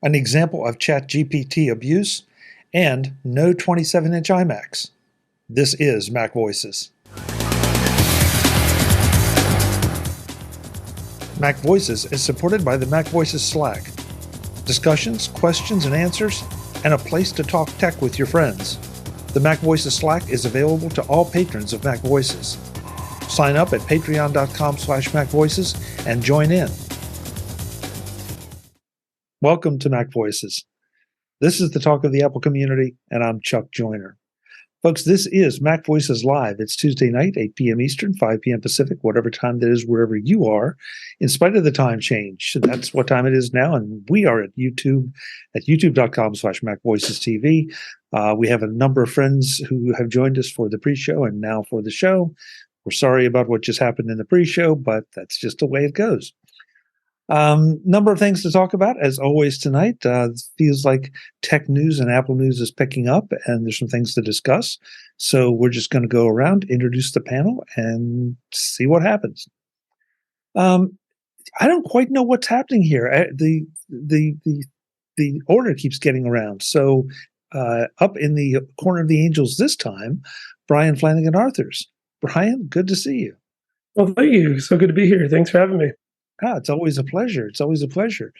an example of ChatGPT abuse, and no 27-inch iMacs. This is MacVoices. MacVoices is supported by the MacVoices Slack. Discussions, questions, and answers, and a place to talk tech with your friends. The MacVoices Slack is available to all patrons of MacVoices. Sign up at patreon.com/MacVoices and join in. Welcome to MacVoices. This is the talk of the Apple community, and I'm Chuck Joyner. Folks, this is MacVoices Live. It's Tuesday night, 8 p.m. Eastern, 5 p.m. Pacific, whatever time that is, wherever you are, in spite of the time change. That's what time it is now, and we are at YouTube, at youtube.com/MacVoicesTV. We have a number of friends who have joined us for the pre-show and now for the show. We're sorry about what just happened in the pre-show, but that's just the way it goes. Number of things to talk about, as always tonight. Feels like tech news and Apple news is picking up, and there's some things to discuss. So we're just going to go around, introduce the panel, and see what happens. I don't quite know what's happening here. The order keeps getting around. So up in the corner of the angels this time, Brian Flanigan-Arthurs. Brian, good to see you. Well, thank you. So good to be here. Thanks for having me. It's always a pleasure. It's always a pleasure.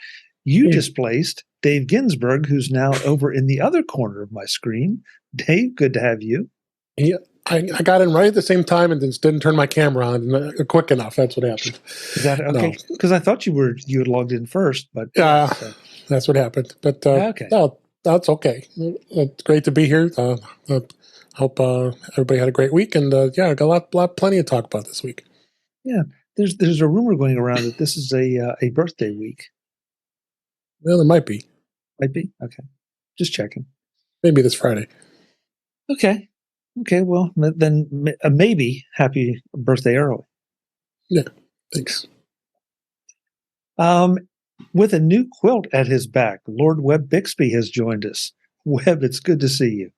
You displaced Dave Ginsburg, who's now over in the other corner of my screen. Dave, good to have you. Yeah, I got in right at the same time and just didn't turn my camera on quick enough. That's what happened. Is that okay? Because I thought you had logged in first, but that's what happened. But okay, no, that's okay. It's great to be here. Hope everybody had a great week, and I got plenty to talk about this week. Yeah. There's a rumor going around that this is a birthday week. Well, it might be. Might be? Okay. Just checking. Maybe this Friday. Okay. Well, then maybe happy birthday early. Yeah. Thanks. With a new quilt at his back, Lord Webb Bixby has joined us. Webb, it's good to see you.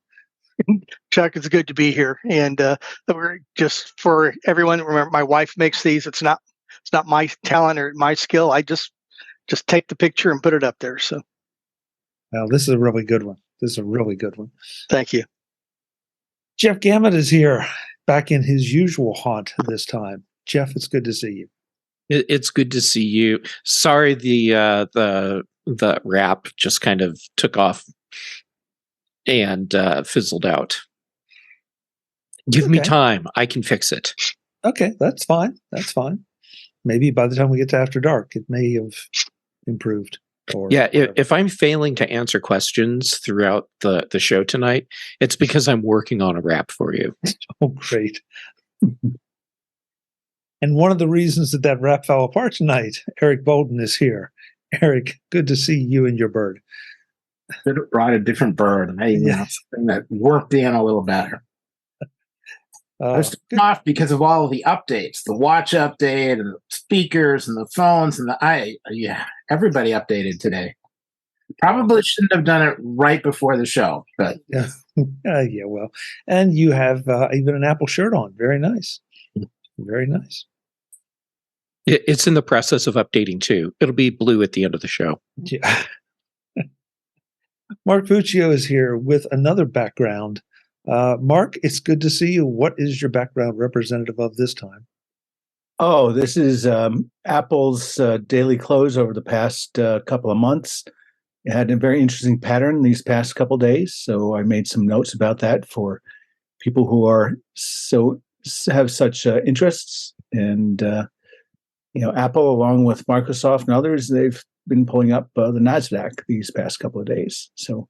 Chuck, it's good to be here. And we're just for everyone. Remember, my wife makes these. It's not my talent or my skill. I just take the picture and put it up there. So, well, this is a really good one. Thank you. Jeff Gamet is here, back in his usual haunt this time. Jeff, it's good to see you. It's good to see you. Sorry, the wrap just kind of took off and fizzled out. Give me time. I can fix it. Okay, that's fine. Maybe by the time we get to After Dark, it may have improved. If I'm failing to answer questions throughout the show tonight, it's because I'm working on a wrap for you. Oh, great. And one of the reasons that wrap fell apart tonight, Eric Bolden is here. Eric, good to see you and your bird. Could have brought a different bird. Something that worked in a little better. I was off because of all of the updates, the watch update and the speakers and the phones and everybody updated today. Probably shouldn't have done it right before the show, but well, and you have even an Apple shirt on. Very nice. Very nice. It's in the process of updating too. It'll be blue at the end of the show. Yeah. Mark Fuccio is here with another background. Mark, it's good to see you. What is your background representative of this time? Oh, this is Apple's daily close over the past couple of months. It had a very interesting pattern these past couple of days, so I made some notes about that for people who have such interests. And Apple, along with Microsoft and others, they've been pulling up the NASDAQ these past couple of days. So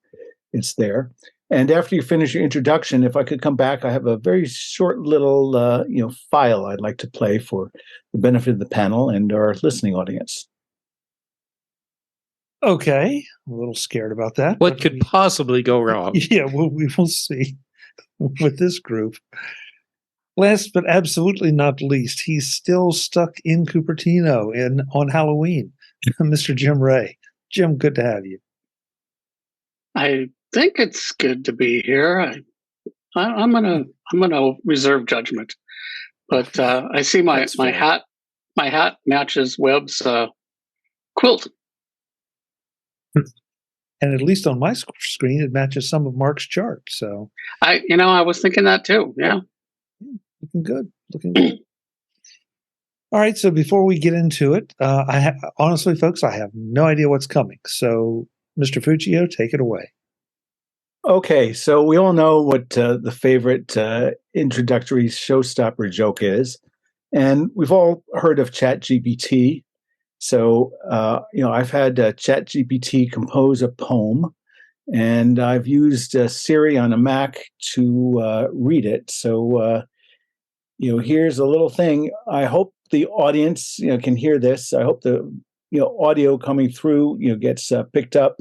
it's there. And after you finish your introduction, if I could come back, I have a very short little file I'd like to play for the benefit of the panel and our listening audience. Okay. I'm a little scared about that. What could possibly go wrong? Yeah, well, we will see with this group. Last but absolutely not least, he's still stuck in Cupertino on Halloween. Mr. Jim Rea. Jim, good to have you. I think it's good to be here. I'm gonna reserve judgment, but I see my hat matches Webb's quilt. And at least on my screen, it matches some of Mark's chart. So I was thinking that too. Yeah. Looking good. Looking good. All right. So before we get into it, honestly, folks, I have no idea what's coming. So, Mr. Fuccio, take it away. Okay, so we all know what the favorite introductory showstopper joke is, and we've all heard of ChatGPT. So, I've had ChatGPT compose a poem, and I've used Siri on a Mac to read it. So, here's a little thing. I hope the audience, can hear this. I hope the, audio coming through, gets picked up.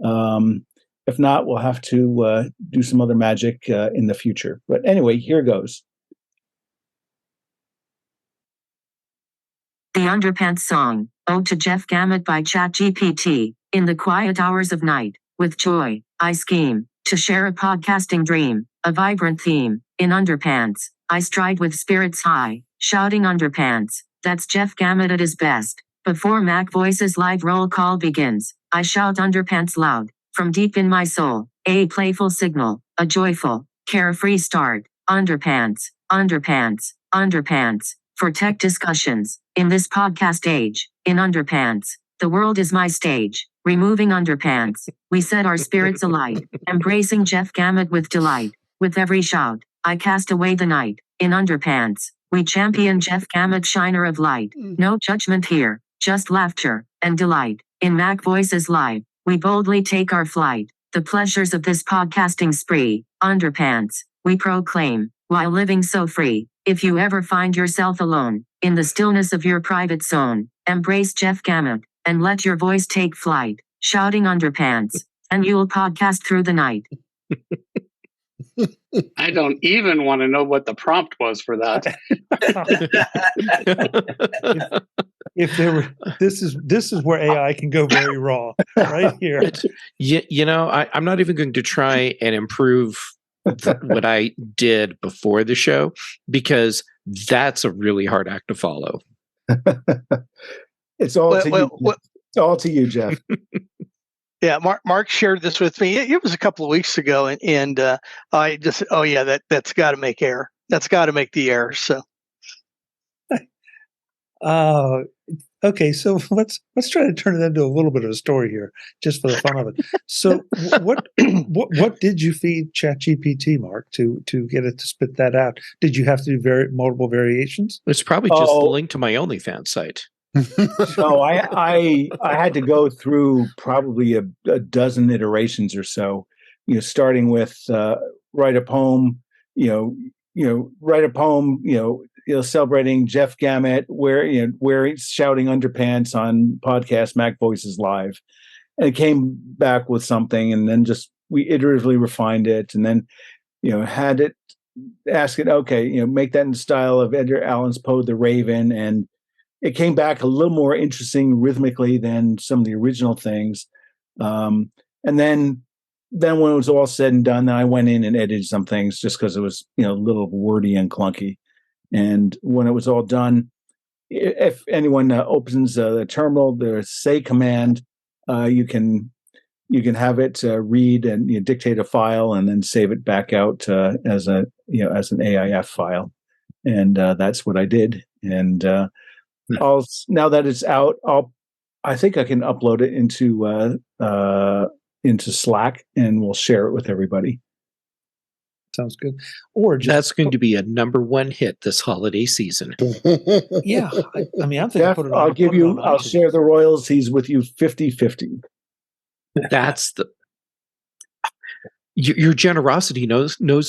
If not, we'll have to do some other magic in the future. But anyway, here goes. The Underpants song, Ode to Jeff Gamet by ChatGPT. In the quiet hours of night, with joy, I scheme to share a podcasting dream, a vibrant theme. In Underpants, I stride with spirits high, shouting Underpants. That's Jeff Gamet at his best. Before MacVoices live roll call begins, I shout Underpants loud. From deep in my soul, a playful signal, a joyful, carefree start. Underpants, Underpants, Underpants. For tech discussions, in this podcast age, in Underpants, the world is my stage. Removing Underpants, we set our spirits alight, embracing Jeff Gamet with delight. With every shout, I cast away the night. In Underpants, we champion Jeff Gamet, shiner of light. No judgment here, just laughter and delight. In MacVoices Live, we boldly take our flight. The pleasures of this podcasting spree, Underpants, we proclaim, while living so free. If you ever find yourself alone, in the stillness of your private zone, embrace Jeff Gamet, and let your voice take flight, shouting Underpants, and you'll podcast through the night. I don't even want to know what the prompt was for that. If there were, this is where AI can go very wrong, right here. I'm not even going to try and improve what I did before the show, because that's a really hard act to follow. It's all to you, Jeff. Yeah, Mark shared this with me. It was a couple of weeks ago, and I just, that's got to make air. That's got to make the air. So, okay, so let's try to turn it into a little bit of a story here, just for the fun of it. So, what did you feed ChatGPT, Mark, to get it to spit that out? Did you have to do multiple variations? It's probably just the link to my OnlyFans site. No, I had to go through probably a dozen iterations or so. Starting with write a poem. Write a poem. Celebrating Jeff Gamet, where he's shouting Underpants on podcast MacVoices Live, and it came back with something, and then we iteratively refined it, and then had it ask it, okay, make that in the style of Edgar Allan's Poe the Raven, and it came back a little more interesting rhythmically than some of the original things. And then when it was all said and done, I went in and edited some things just because it was, a little wordy and clunky. And when it was all done, if anyone opens the terminal, the say command, you can have it read and dictate a file and then save it back out as an AIF file. And that's what I did. And now that it's out, I think I can upload it into Slack, and we'll share it with everybody. Sounds good. Or that's going to be a #1 hit this holiday season. Yeah, I'm thinking Jeff, I'll share the royalties with you 50-50. That's your generosity knows no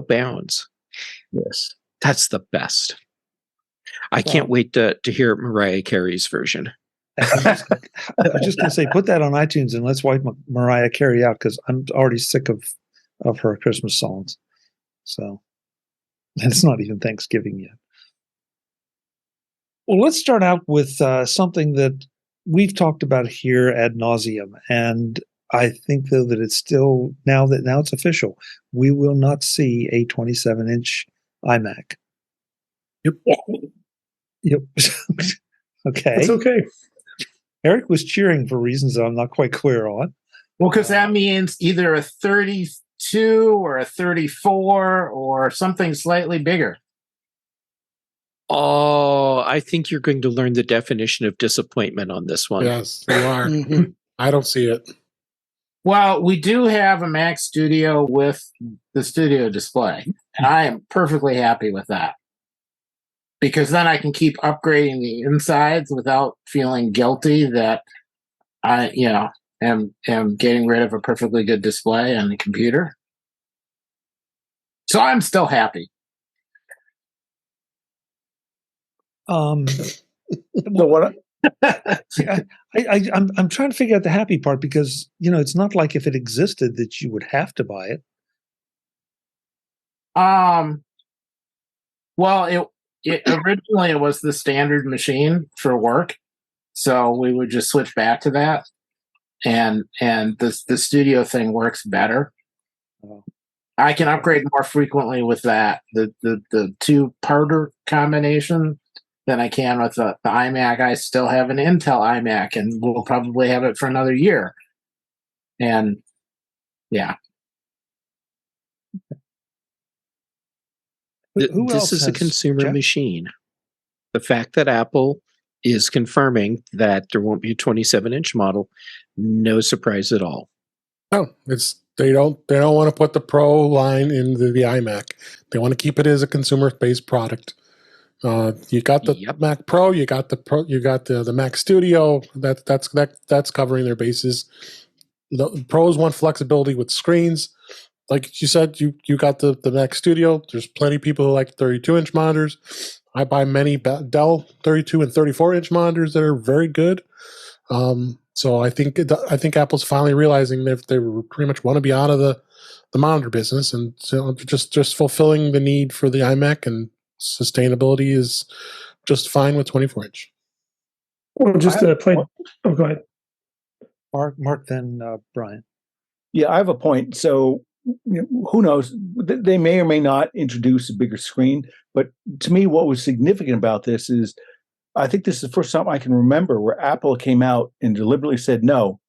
bounds. Yes, that's the best. I can't wait to hear Mariah Carey's version. I was just going to say, put that on iTunes and let's wipe Mariah Carey out, because I'm already sick of her Christmas songs. So, and it's not even Thanksgiving yet. Well, let's start out with something that we've talked about here ad nauseum, and I think though that it's still now it's official. We will not see a 27-inch iMac. Yep. Yep. Okay. It's okay. Eric was cheering for reasons that I'm not quite clear on. Well, because that means either a 32 or a 34 or something slightly bigger. Oh, I think you're going to learn the definition of disappointment on this one. Yes, you are. Mhm. I don't see it. Well, we do have a Mac Studio with the Studio display, and I am perfectly happy with that. Because then I can keep upgrading the insides without feeling guilty that I, am getting rid of a perfectly good display on the computer. So I'm still happy. What I'm trying to figure out the happy part because it's not like if it existed that you would have to buy it. Well, it originally it was the standard machine for work, so we would just switch back to that, and the Studio thing works better. I can upgrade more frequently with that the two-parter combination than I can with the iMac. I still have an Intel iMac, and we'll probably have it for another year. And yeah. This is a consumer machine. The fact that Apple is confirming that there won't be a 27-inch model, no surprise at all. No, they don't want to put the Pro line in the iMac. They want to keep it as a consumer-based product. You got the Mac Pro, you got the Mac Studio. That's covering their bases. The Pros want flexibility with screens. Like you said, you got the Mac Studio. There's plenty of people who like 32-inch monitors. I buy many Dell 32 and 34-inch monitors that are very good. So I think Apple's finally realizing that they pretty much want to be out of the monitor business and just fulfilling the need for the iMac, and sustainability is just fine with 24-inch. Well, just to play. Oh, go ahead. Mark, then Brian. Yeah, I have a point. So who knows? They may or may not introduce a bigger screen. But to me, what was significant about this is I think this is the first time I can remember where Apple came out and deliberately said, no,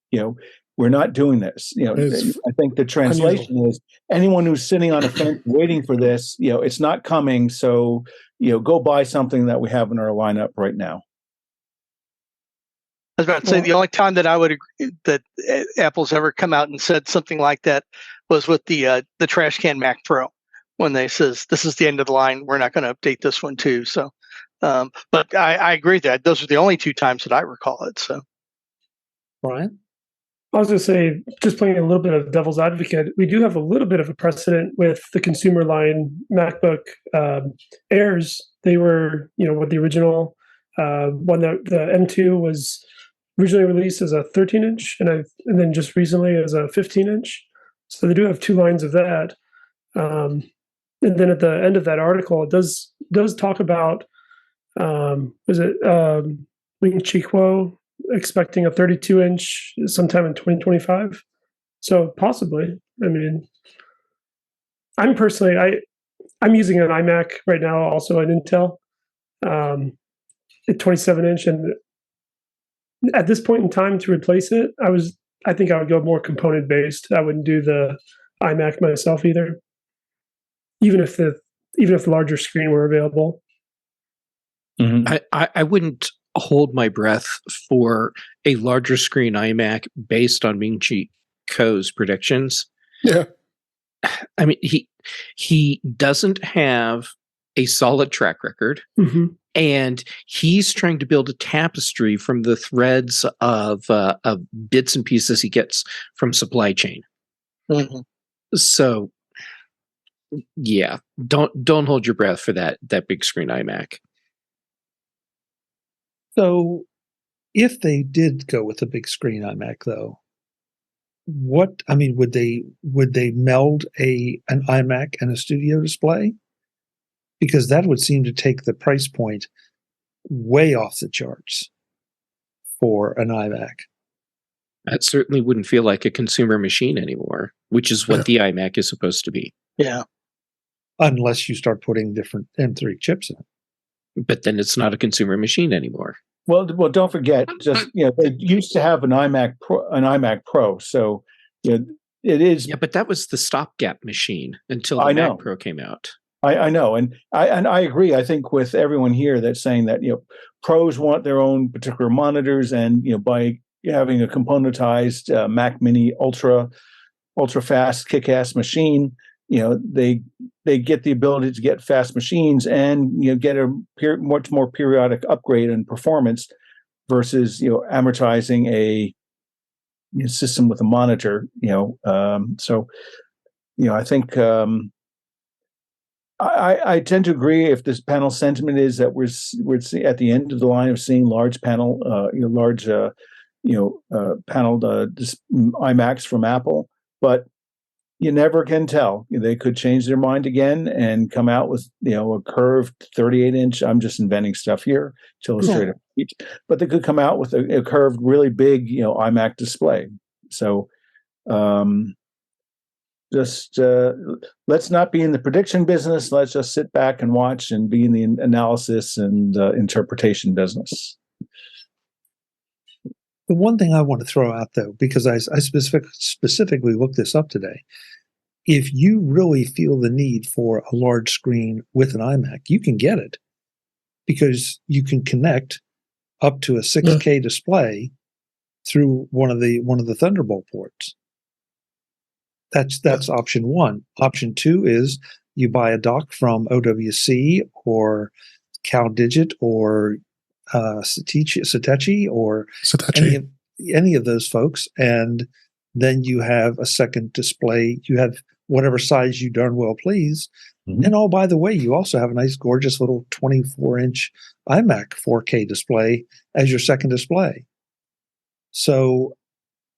we're not doing this. I think the translation is anyone who's sitting on a fence waiting for this, it's not coming. So, go buy something that we have in our lineup right now. I was about to say the only time that I would agree that Apple's ever come out and said something like that was with the trash can Mac Pro, when they says this is the end of the line. We're not going to update this one too. So, but I agree that those are the only two times that I recall it. So, Brian, I was going to say, just playing a little bit of devil's advocate, we do have a little bit of a precedent with the consumer line MacBook Airs. They were, with the original one, that the M2 was originally released as a 13-inch, and then just recently as a 15-inch. So they do have two lines of that. And then at the end of that article, it does talk about Wing Chi Kuo expecting a 32-inch sometime in 2025. So possibly. I mean, I'm using an iMac right now, also an Intel, at 27-inch, and at this point in time to replace it, I think I would go more component based. I wouldn't do the iMac myself either, even if the larger screen were available. Mm-hmm. I wouldn't hold my breath for a larger screen iMac based on Ming-Chi Kuo's predictions. Yeah, I mean he doesn't have a solid track record. Mm-hmm. And he's trying to build a tapestry from the threads of bits and pieces he gets from supply chain. Mm-hmm. So, yeah, don't hold your breath for that big screen iMac. So, if they did go with a big screen iMac, though, would they meld an iMac and a Studio display? Because that would seem to take the price point way off the charts for an iMac. That certainly wouldn't feel like a consumer machine anymore, which is what the iMac is supposed to be. Yeah. Unless you start putting different M3 chips in it. But then it's not a consumer machine anymore. Well, don't forget, just they used to have an iMac Pro, so it is. Yeah, but that was the stopgap machine until the I Mac know. Pro came out. I know, and I agree. I think with everyone here that's saying that pros want their own particular monitors, and by having a componentized Mac Mini ultra fast kick-ass machine, they get the ability to get fast machines and get a much more periodic upgrade in performance versus amortizing a system with a monitor. So I think I tend to agree. If this panel sentiment is that we're at the end of the line of seeing large panel paneled iMacs from Apple, but you never can tell. They could change their mind again and come out with a curved 38-inch. I'm just inventing stuff here to illustrate it, but they could come out with a curved, really big iMac display. So just let's not be in the prediction business. Let's just sit back and watch and be in the analysis and interpretation business. The one thing I want to throw out, though, because I specifically looked this up today, if you really feel the need for a large screen with an iMac, you can get it because you can connect up to a 6K display through one of the Thunderbolt ports. That's option one. Option two is you buy a dock from OWC or CalDigit or Satechi or any of those folks, and then you have a second display. You have whatever size you darn well please. Mm-hmm. And by the way, you also have a nice, gorgeous little 24-inch iMac 4K display as your second display. So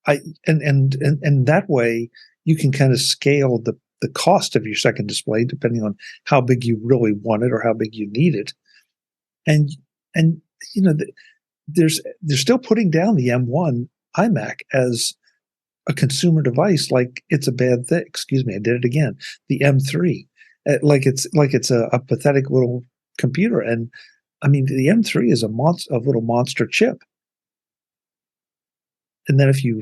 and that way you can kind of scale the cost of your second display depending on how big you really want it or how big you need it. And they're still putting down the M1 iMac as a consumer device like it's a bad thing. Excuse me, I did it again. The M3, like it's a pathetic little computer. And I mean, the M3 is a little monster chip. And then if you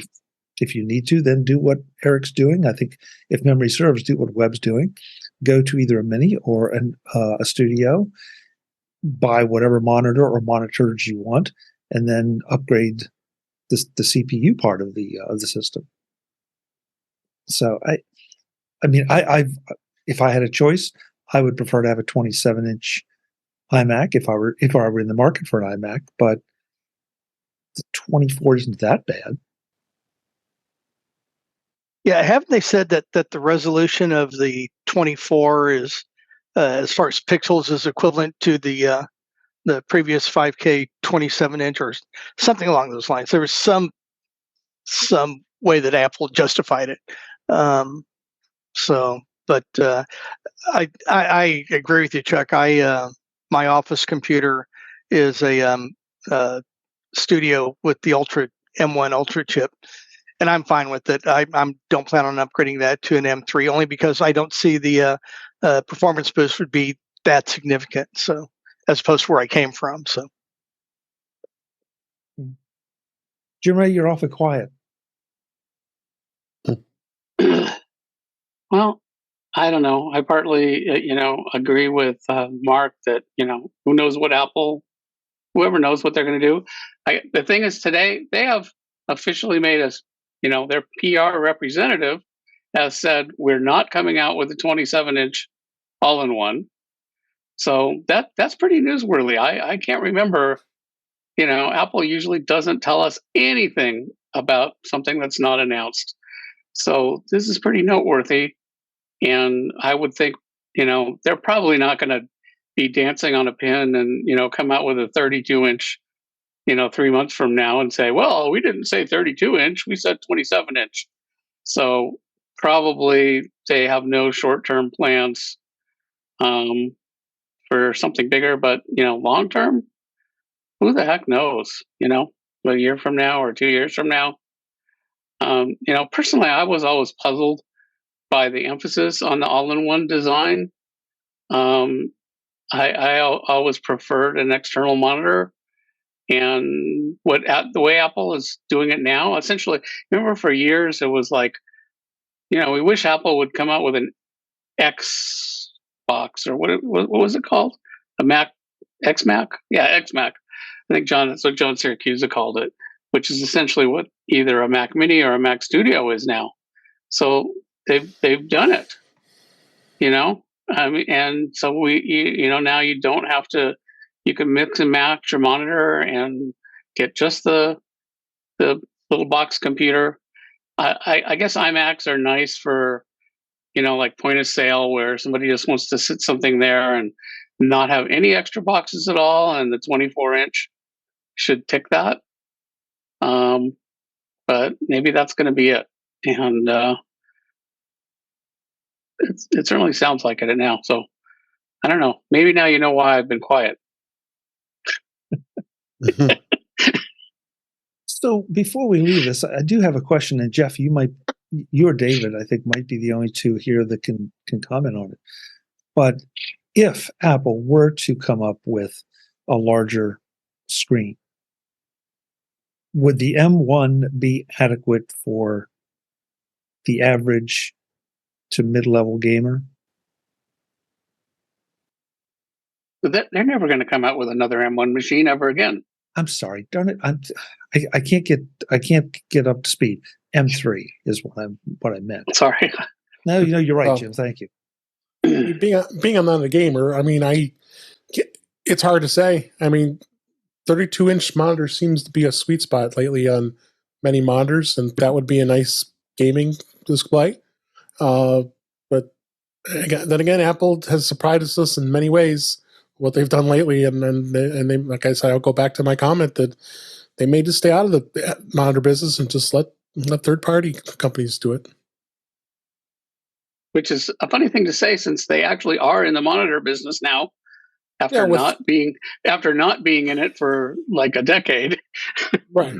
need to, then do what Eric's doing. I think if memory serves, do what Webb's doing. Go to either a Mini or a Studio, buy whatever monitor or monitors you want, and then upgrade the CPU part of the system. So I mean, if I had a choice, I would prefer to have a 27-inch iMac if I were in the market for an iMac, but the 24 isn't that bad. Yeah, haven't they said that the resolution of the 24 is, as far as pixels, is equivalent to the previous 5K 27-inch or something along those lines? There was some way that Apple justified it. But I agree with you, Chuck. My office computer is a Studio with the M1 Ultra chip, and I'm fine with it. I don't plan on upgrading that to an M3 only because I don't see the performance boost would be that significant. So, as opposed to where I came from. So, Jim Rea, you're awfully quiet. Well, I don't know. I partly, agree with Mark that who knows what whoever knows what they're going to do. The thing is, today they have officially made us, their PR representative has said we're not coming out with a 27-inch all-in-one. So that's pretty newsworthy. I can't remember. Apple usually doesn't tell us anything about something that's not announced. So this is pretty noteworthy. And I would think, they're probably not going to be dancing on a pin and, come out with a 32-inch, 3 months from now and say, well, we didn't say 32-inch, we said 27-inch. So probably they have no short-term plans for something bigger, but, long term, who the heck knows, a year from now or 2 years from now. Personally, I was always puzzled by the emphasis on the all-in-one design. I always preferred an external monitor, And the way Apple is doing it now, essentially, remember for years it was like, we wish Apple would come out with an X box, or what was it called? A Mac, X Mac? Yeah, X Mac. I think that's what John Syracuse called it, which is essentially what either a Mac Mini or a Mac Studio is now. So they've done it, and so now you don't have to. You can mix and match your monitor and get just the little box computer. I guess iMacs are nice for, like point of sale, where somebody just wants to sit something there and not have any extra boxes at all, and the 24-inch should tick that. But maybe that's going to be it, and it certainly sounds like it now. So I don't know. Maybe now you know why I've been quiet. So before we leave this, I do have a question, and Jeff, you or David, I think, might be the only two here that can comment on it. But if Apple were to come up with a larger screen, would the M1 be adequate for the average to mid-level gamer? They're never going to come out with another M1 machine ever again. I'm sorry, darn it! I can't get up to speed. M3 is what I meant. Sorry. No, you're right, Jim. Thank you. Being I'm not a gamer, it's hard to say. 32-inch monitor seems to be a sweet spot lately on many monitors, and that would be a nice gaming display. But then again, Apple has surprised us in many ways. What they've done lately, and they, like I said, I'll go back to my comment that they may just stay out of the monitor business and just let third-party companies do it. Which is a funny thing to say, since they actually are in the monitor business now, after not being in it for like a decade. Right.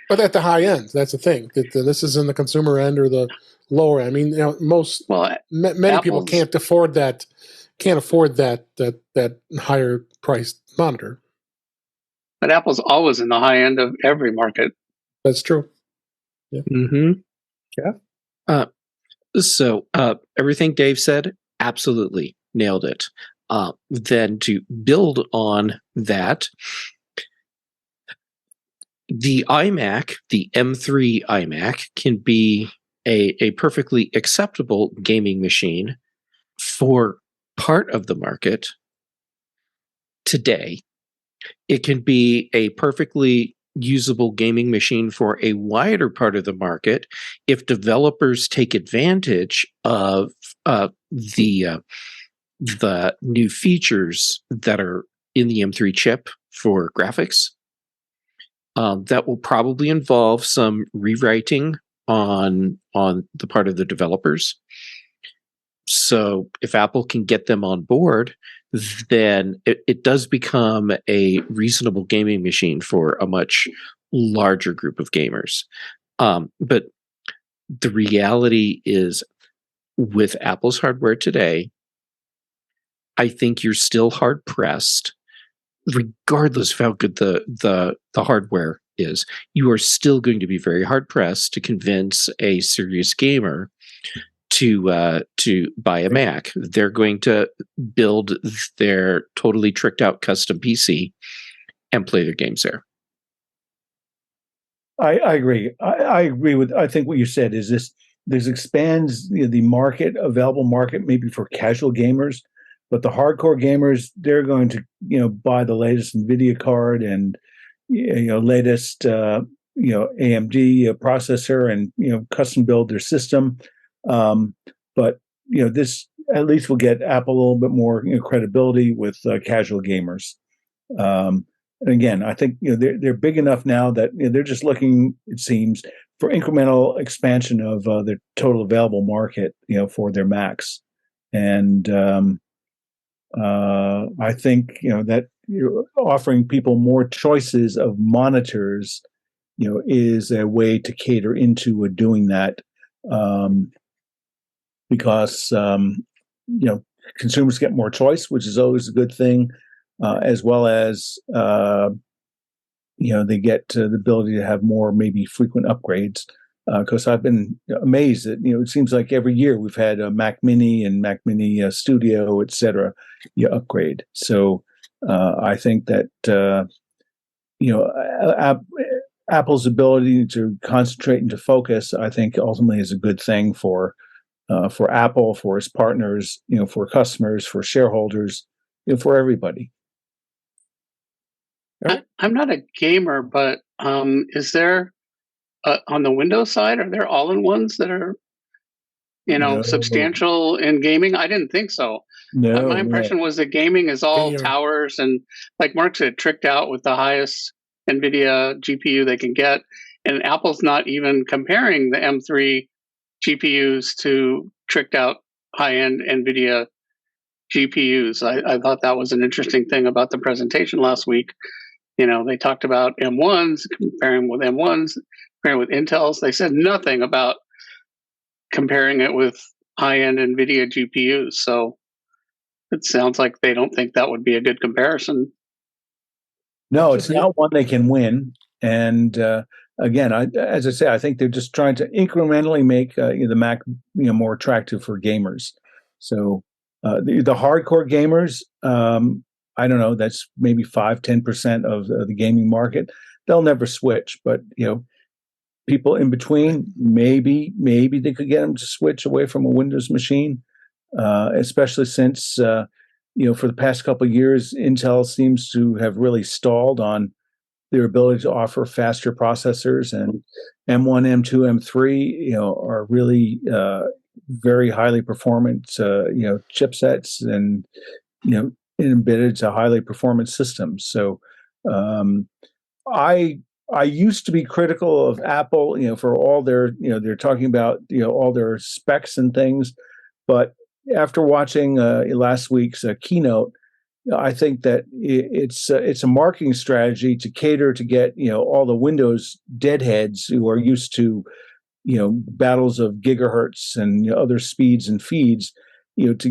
But at the high end, that's the thing. This is in the consumer end or the lower end. Many people can't afford that. Can't afford that higher priced monitor. But Apple's always in the high end of every market. That's true. Yeah. Yeah. So everything Dave said, absolutely nailed it. Then to build on that, the iMac, the M3 iMac, can be a perfectly acceptable gaming machine for part of the market today. It can be a perfectly usable gaming machine for a wider part of the market if developers take advantage of the new features that are in the M3 chip for graphics. That will probably involve some rewriting on the part of the developers. So if Apple can get them on board, then it does become a reasonable gaming machine for a much larger group of gamers. But the reality is, with Apple's hardware today, I think you're still hard pressed, regardless of how good the hardware is. You are still going to be very hard pressed to convince a serious gamer to buy a Mac. They're going to build their totally tricked out custom PC and play their games there. I agree. I agree with. I think what you said is this expands the market, available market, maybe for casual gamers, but the hardcore gamers, they're going to buy the latest NVIDIA card and latest AMD processor and custom build their system. But this at least will get Apple a little bit more credibility with casual gamers. And again, I think they're big enough now that they're just looking, it seems, for incremental expansion of their total available market, for their Macs. And I think that offering people more choices of monitors, is a way to cater into doing that. Because consumers get more choice, which is always a good thing, as well as they get the ability to have more maybe frequent upgrades. Because I've been amazed that it seems like every year we've had a Mac Mini and Mac Mini Studio, et cetera, upgrade. So I think that Apple's ability to concentrate and to focus, I think, ultimately is a good thing for Apple, for its partners, for customers, for shareholders, for everybody. I'm not a gamer, but is there on the Windows side, are there all-in-ones that are, No. substantial in gaming? I didn't think so. No, my impression was that gaming is all towers and, like Mark said, tricked out with the highest NVIDIA GPU they can get. And Apple's not even comparing the M3 GPUs to tricked out high-end NVIDIA GPUs. I thought that was an interesting thing about the presentation last week. They talked about M1s, comparing with M1s, comparing with Intels. They said nothing about comparing it with high-end NVIDIA GPUs. So it sounds like they don't think that would be a good comparison. No, it's not one they can win. And again, as I say, I think they're just trying to incrementally make the Mac more attractive for gamers. So the hardcore gamers, I don't know, that's maybe 5-10% of the gaming market. They'll never switch, but people in between, maybe they could get them to switch away from a Windows machine, especially since for the past couple of years, Intel seems to have really stalled on their ability to offer faster processors, and M1, M2, M3 are really very highly performant chipsets and embedded to highly performant systems. So I used to be critical of Apple, for all their, they're talking about, all their specs and things. But after watching last week's keynote, I think that it's a marketing strategy to cater to get, all the Windows deadheads who are used to, battles of gigahertz and other speeds and feeds, to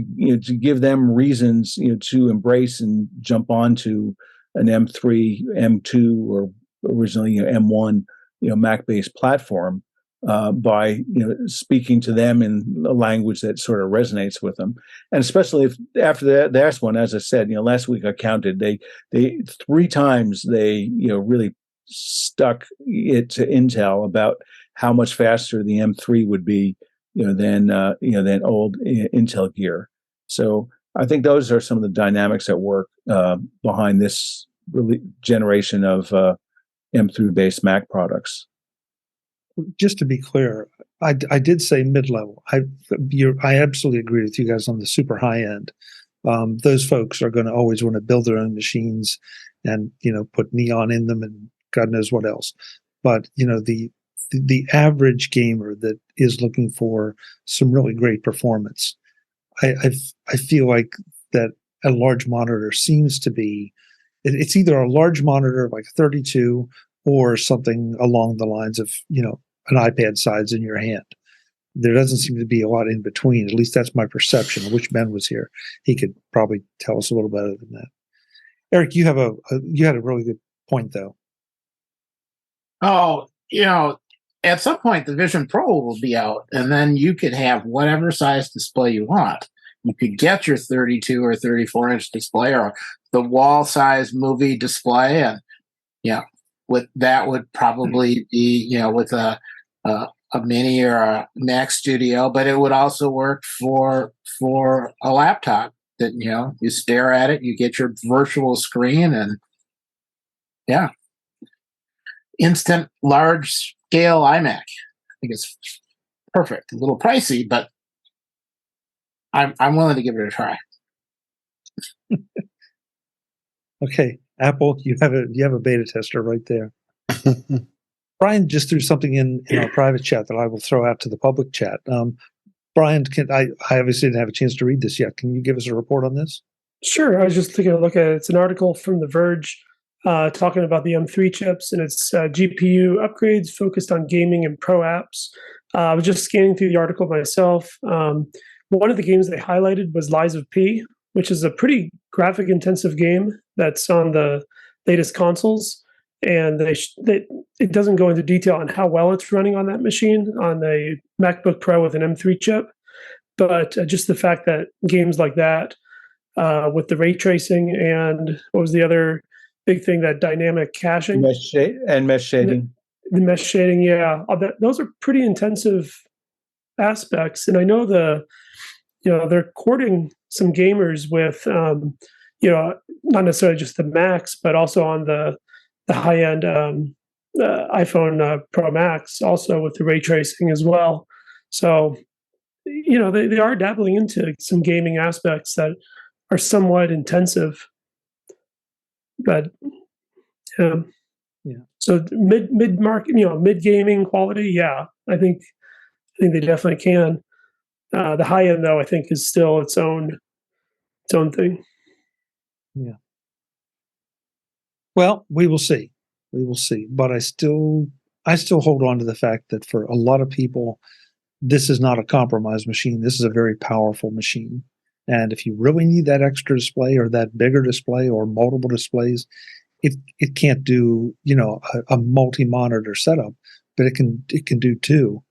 give them reasons, to embrace and jump onto an M3, M2, or originally M1, Mac-based platform by speaking to them in a language that sort of resonates with them. And especially if after that last one, as I said, last week I counted, they 3 times they really stuck it to Intel about how much faster the M3 would be than old Intel gear. So I think those are some of the dynamics at work behind this generation of M3-based Mac products. Just to be clear, I did say mid-level. I absolutely agree with you guys on the super high end. Those folks are going to always want to build their own machines and put neon in them and God knows what else. But the average gamer that is looking for some really great performance, I feel like that a large monitor seems to be. It's either a large monitor like 32 or something along the lines of an iPad size in your hand. There doesn't seem to be a lot in between. At least that's my perception. I wish Ben was here. He could probably tell us a little better than that. Eric, you had a really good point though. Oh, at some point the Vision Pro will be out, and then you could have whatever size display you want. You could get your 32 or 34 inch display or the wall size movie display, and with that would probably be with a Mini or a Mac Studio, but it would also work for a laptop that you stare at it, you get your virtual screen, and instant large scale iMac. I think it's perfect. A little pricey, but I'm willing to give it a try. Okay, Apple, you have a beta tester right there. Brian just threw something in our private chat that I will throw out to the public chat. Brian, I obviously didn't have a chance to read this yet. Can you give us a report on this? Sure. I was just taking a look at it. It's an article from The Verge talking about the M3 chips and its GPU upgrades focused on gaming and pro apps. I was just scanning through the article myself. One of the games they highlighted was Lies of P, which is a pretty graphic-intensive game that's on the latest consoles. and it doesn't go into detail on how well it's running on that machine on a MacBook Pro with an M3 chip. But just the fact that games like that, with the ray tracing and what was the other big thing, that dynamic caching, mesh shading. The mesh shading, yeah, those are pretty intensive aspects. And I know they're courting some gamers with, not necessarily just the Macs, but also on the high end iPhone Pro Max, also with the ray tracing as well. So, they are dabbling into some gaming aspects that are somewhat intensive, but yeah. So mid market, mid gaming quality, yeah, I think they definitely can. The high end, though, I think is still its own thing. Yeah. Well, we will see. But I still hold on to the fact that for a lot of people, this is not a compromised machine. This is a very powerful machine. And if you really need that extra display or that bigger display or multiple displays, it can't do, a multi-monitor setup, but it can do two,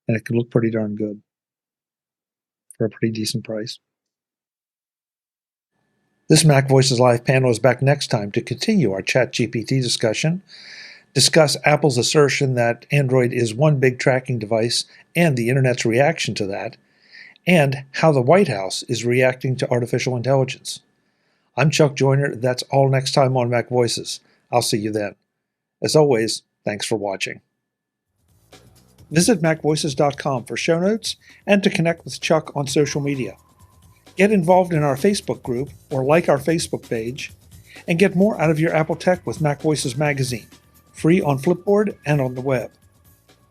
and it can look pretty darn good for a pretty decent price. This MacVoices Live panel is back next time to continue our ChatGPT discussion, discuss Apple's assertion that Android is one big tracking device and the internet's reaction to that, and how the White House is reacting to artificial intelligence. I'm Chuck Joyner. That's all next time on Mac Voices. I'll see you then. As always, thanks for watching. Visit MacVoices.com for show notes and to connect with Chuck on social media. Get involved in our Facebook group or like our Facebook page, and get more out of your Apple tech with Mac Voices Magazine, free on Flipboard and on the web.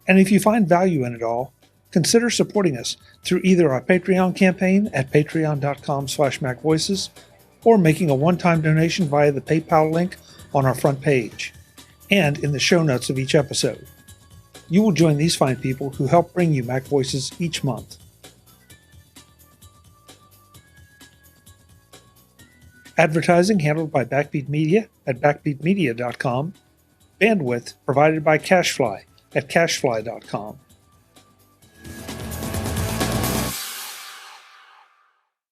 And if you find value in it all, consider supporting us through either our Patreon campaign at patreon.com/MacVoices or making a one-time donation via the PayPal link on our front page and in the show notes of each episode. You will join these fine people who help bring you Mac Voices each month. Advertising handled by Backbeat Media at backbeatmedia.com. Bandwidth provided by CashFly at cashfly.com.